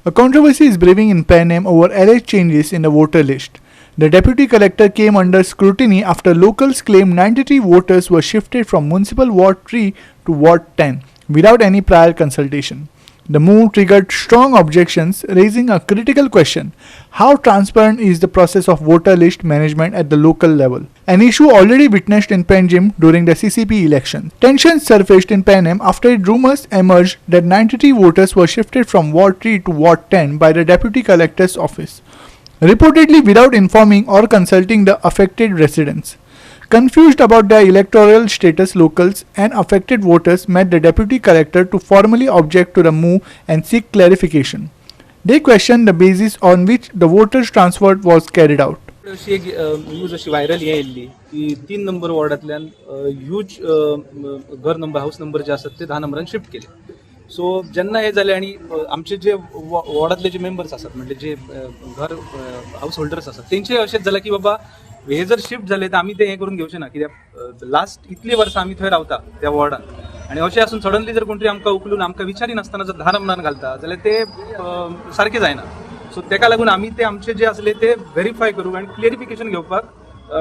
A controversy is brewing in Panem over alleged changes in the voter list. The deputy collector came under scrutiny after locals claimed 93 voters were shifted from Municipal Ward 3 to Ward 10 without any prior consultation. The move triggered strong objections, raising a critical question: how transparent is the process of voter list management at the local level? An issue already witnessed in Panjim during the CCP election. Tensions surfaced in Panem after rumors emerged that 93 voters were shifted from Ward 3 to Ward 10 by the deputy collector's office, reportedly without informing or consulting the affected residents. Confused about their electoral status, locals and affected voters met the deputy collector to formally object to the move and seek clarification. They questioned the basis on which the voters transfer was carried out. अशी एक news अशी viral येयल्ली की 3 number वॉर्डांतल्यान huge घर number house number जे आसात ते 10 नंबरान shift केले. So जेन्ना हे जाले आणि आमचे जे वॉर्डातले जे मेंबर्स आसात म्हणजे जे घर हाऊस होल्डर्स आसात तेंचे अशेंच जालें की बाबा हे जर शिफ्ट झाले तर आम्ही ते हे करून घेवचे ना, कित्याक लास्ट इतली वर्सां आम्ही थंय रावता त्या वॉर्डान आणि अशें आसून सडनली जर कोण आमकां उखलून आमकां विचारी नासतना जर 10 नंबरान घालता जाल्यार ते सारकें जायना. सो तेका लागून आम्ही ते आमचे जे असले ते व्हेरीफाय करूंक आनी क्लियरिफिकेशन घेवपाक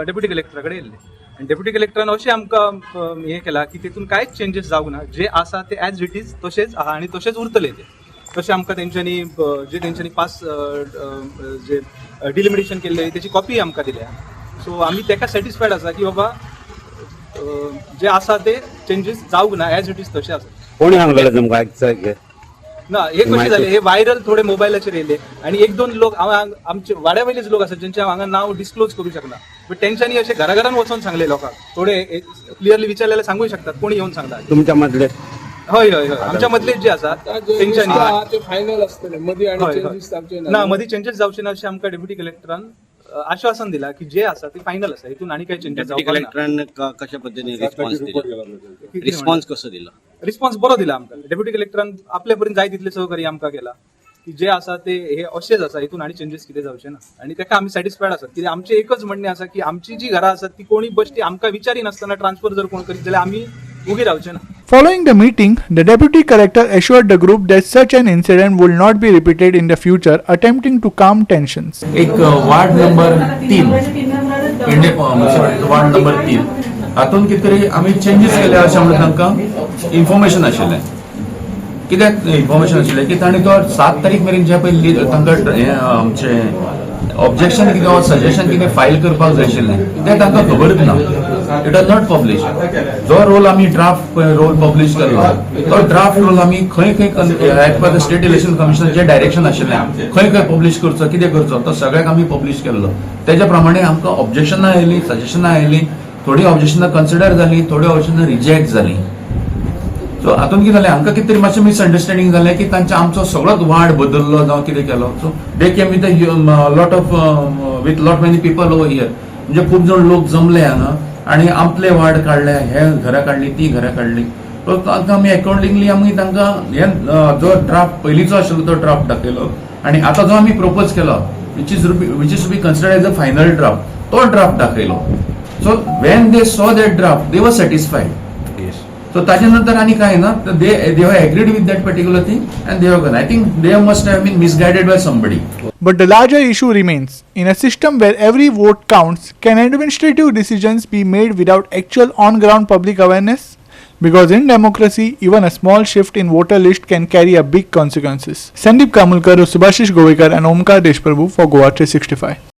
डेप्युटी कलेक्टरा कडेन येयल्ले. आनी डेप्युटी कलेक्टरान अशें आमकां हें केलां की तेतून कांयच चेंजीस जावंक ना, जे आसा ते एज इट इज तशेंच आहा आनी तशेंच उरतले ते. तशें आमकां तेंच्यांनी पास जे डिलिमिटेशन केल्ले तेची कॉपी आमकां दिल्या. सो आम्ही तेका सॅटिस्फायड आसा की बाबा जे आसा ते चेंजीस जावंक ना, एज इट इज तशें आसा. कोणी सांगलें तुमकां ना हे कशें जालें, हे व्हायरल थोडे मोबायलाचेर येयले आणि 1-2 लोक आमचे वाड्यावयलेच लोक आसात ज्यांचे हांगा नाव डिस्क्लोज करूं शकना, बट तेंच्यांनी अशें घराघरान वचून सांगले लोकांक. थोडे क्लियरली विचारलेले सांगूं शकतात, कोणी येऊन सांगता तुमच्या मधले. हय हय हय आमच्या मधले जे आसात तेंच्यांनी फायनल आसतले मदीं आणि चेंजीस जावचे ना, मदीं चेंजीस जावचे ना अशें आमकां डेप्युटी कलेक्टरान आश्वासन दिला की जे आसा ते फायनल आसा, हितून आनी काही चेंजीस जावपाक ना. कलेक्टरान कशा पद्धतीने रिस्पॉन्स कसो दिला? रिस्पॉन्स बरो दिला आमकां. डेप्युटी कलेक्टरान आपल्या पर्यंत जाय तितले सहकार्य आमकां केला की जे आसा ते हे अशेंच आसा, हितून आनी चेंजीस कितें जावचे ना. आनी तेका आमी सॅटिस्फायड आसात, कित्याक आमचें एकच म्हणणें आसा की आमची जी घरां आसात ती कोणी बश्टी आमकां विचारी नासतना ट्रान्सफर जर कोण करीत जाल्यार आमी उगी रावचे ना. Following the meeting, the deputy collector assured the group that such an incident will not be repeated in the future, attempting to calm tensions. एक ward number 3 Pedne ward number 3 हातून कितें तरी आमी चेंजीस केले अशें म्हणून तांकां इन्फॉर्मेशन आशिल्लें. कित्याक इन्फॉर्मेशन आशिल्लें की तांणी तो 7 तारीख मेरेन जे पळय तांकां आमचें ऑब्जेक्शन कितें सजेशन कितें फायल करपाक जाय आशिल्लें तें तांकां खबरच ना. It was not publish. जो रोल आमी ड्राफ्ट रोल पब्लीश केल्लो तो ड्राफ्ट रोल आमी खंय as per the state election commissioner जे डायरेक्शन आशिल्लें खंय पब्लीश करचो कितें करचो तो सगळ्याक आमी पब्लीश केल्लो. तेज्या प्रमाणे आमकां ऑब्जेक्शनां आयलीं, सजेशनां आयलीं, थोडी ऑब्जेक्शनां कन्सिडर जालीं, थोडी ऑब्जेक्शनां रिजेक्ट जालीं. सो हातून कितें जालें, आमकां कितें तरी मातशें मिसअंडरस्टँडींग जालें की तांचे आमचो सगळोच वार्ड बदललो जावं कितें केलो. So they came with lot of with lot many people over here. म्हणजे खूब जण लोक जमले हांगा आणि आपले वार्ड काढले, हे घरां काढली, ती घरां काढली. सो तांकां आमी अकॉर्डिंगली आमी तांकां हे जो ड्राफ्ट पयलींचो आशिल्लो तो ड्राफ्ट दाखयलो आनी आतां जो आमी प्रपोज केलो which is to be considered as a final draft तो ड्राफ्ट दाखयलो. So when they saw that draft दे वर सॅटिस्फायड. So ताजे नंतर आणि काय ना, they have agreed with that particular thing and they have gone. I think they must have been misguided by somebody. But the larger issue remains: in a system where every vote counts, can administrative decisions be made without actual on-ground public awareness? Because in democracy, even a small shift in voter list can carry a big consequences. Sandeep Kamulkar, Subhashish Govekar and Omkar Deshprabhu for Goa 365.